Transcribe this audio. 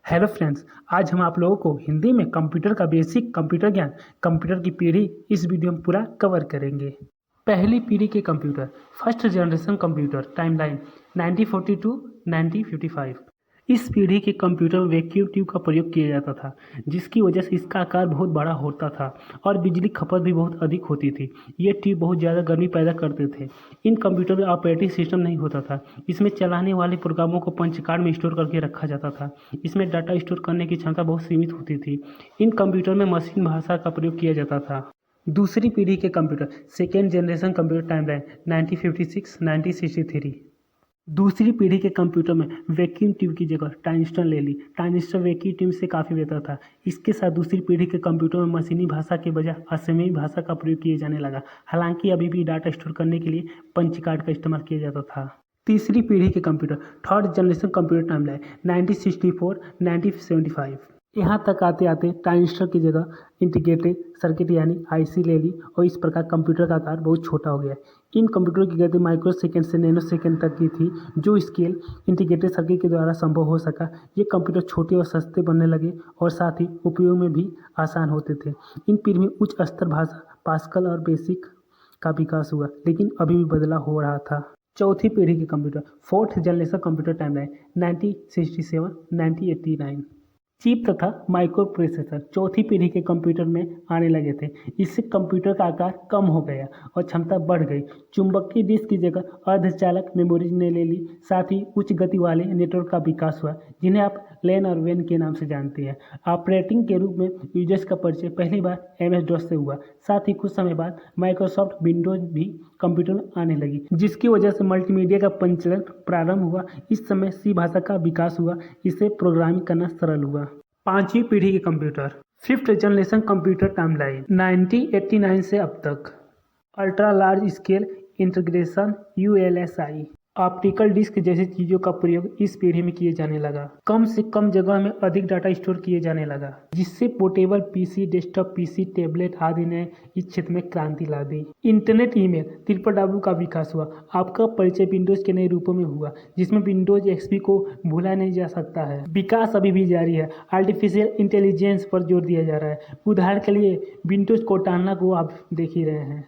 Hello friends, आज हम आप लोगों को हिंदी में कंप्यूटर का बेसिक कंप्यूटर ज्ञान, कंप्यूटर की पीढ़ी इस वीडियो में पूरा कवर करेंगे। पहली पीढ़ी के computer, first generation computer, timeline 1942 1955। इस पीढ़ी के कंप्यूटर में वैक्यूम ट्यूब का प्रयोग किया जाता था, जिसकी वजह से इसका आकार बहुत बड़ा होता था और बिजली खपत भी बहुत अधिक होती थी। ये ट्यूब बहुत ज़्यादा गर्मी पैदा करते थे। इन कंप्यूटर में ऑपरेटिंग सिस्टम नहीं होता था। इसमें चलाने वाले प्रोग्रामों को पंच कार्ड में स्टोर करके रखा जाता था। इसमें डाटा स्टोर करने की क्षमता बहुत सीमित होती थी। इन कंप्यूटर में मशीन भाषा का प्रयोग किया जाता था। दूसरी पीढ़ी के computer, second generation computer, timeline 1956 1963। दूसरी पीढ़ी के कंप्यूटर में वैक्यूम ट्यूब की जगह ट्रांजिस्टर ले ली। ट्रांजिस्टर वैक्यूम ट्यूब से काफ़ी बेहतर था। इसके साथ दूसरी पीढ़ी के कंप्यूटर में मशीनी भाषा के बजाय असेंबली भाषा का प्रयोग किए जाने लगा। हालांकि अभी भी डाटा स्टोर करने के लिए पंच कार्ड का इस्तेमाल किया जाता था। तीसरी पीढ़ी के computer, third generation computer, timeline 1964 1975। यहाँ तक आते आते ट्रांजिस्टर की जगह इंटीग्रेटेड सर्किट यानी आईसी ले ली और इस प्रकार कंप्यूटर का आकार बहुत छोटा हो गया। इन कंप्यूटरों की गति माइक्रो सेकेंड से नैनो सेकेंड तक की थी, जो स्केल इंटीग्रेटेड सर्किट के द्वारा संभव हो सका। ये कंप्यूटर छोटे और सस्ते बनने लगे और साथ ही उपयोग में भी आसान होते थे। इन पीढ़ी में उच्च स्तर भाषा पास्कल और बेसिक का विकास हुआ, लेकिन अभी भी बदलाव हो रहा था। चौथी पीढ़ी के computer, fourth generation computer, timeline 1967 1989। Chip तथा माइक्रो प्रोसेसर चौथी पीढ़ी के कंप्यूटर में आने लगे थे। इससे कंप्यूटर का आकार कम हो गया और क्षमता बढ़ गई। चुंबकीय डिस्क की जगह अर्धचालक मेमोरीज ने ले ली। साथ ही उच्च गति वाले नेटवर्क का विकास हुआ, जिन्हें आप लैन और वैन के नाम से जानते हैं। ऑपरेटिंग के रूप में यूजर्स का परिचय पहली बार MS-DOS से हुआ। साथ ही कुछ समय बाद माइक्रोसॉफ्ट विंडोज भी कंप्यूटर में आने लगी, जिसकी वजह से मल्टीमीडिया का प्रचलन प्रारंभ हुआ। इस समय सी भाषा का विकास हुआ, इससे प्रोग्रामिंग करना सरल हुआ। पांचवी पीढ़ी के computer, fifth generation computer, timeline 1989 से अब तक। Ultra large scale integration ULSI, optical disc जैसी चीज़ों का प्रयोग इस पीढ़ी में किए जाने लगा। कम से कम जगह में अधिक डाटा स्टोर किए जाने लगा, जिससे portable PC, desktop PC, tablet आदि ने इस क्षेत्र में क्रांति ला दी। इंटरनेट, ईमेल, WWW का विकास हुआ। आपका परिचय विंडोज के नए रूपों में हुआ, जिसमें विंडोज XP को भूला नहीं जा सकता है। विकास अभी भी जारी है। आर्टिफिशियल इंटेलिजेंस पर जोर दिया जा रहा है। उदाहरण के लिए विंडोज कोर्टाना को आप देख ही रहे हैं।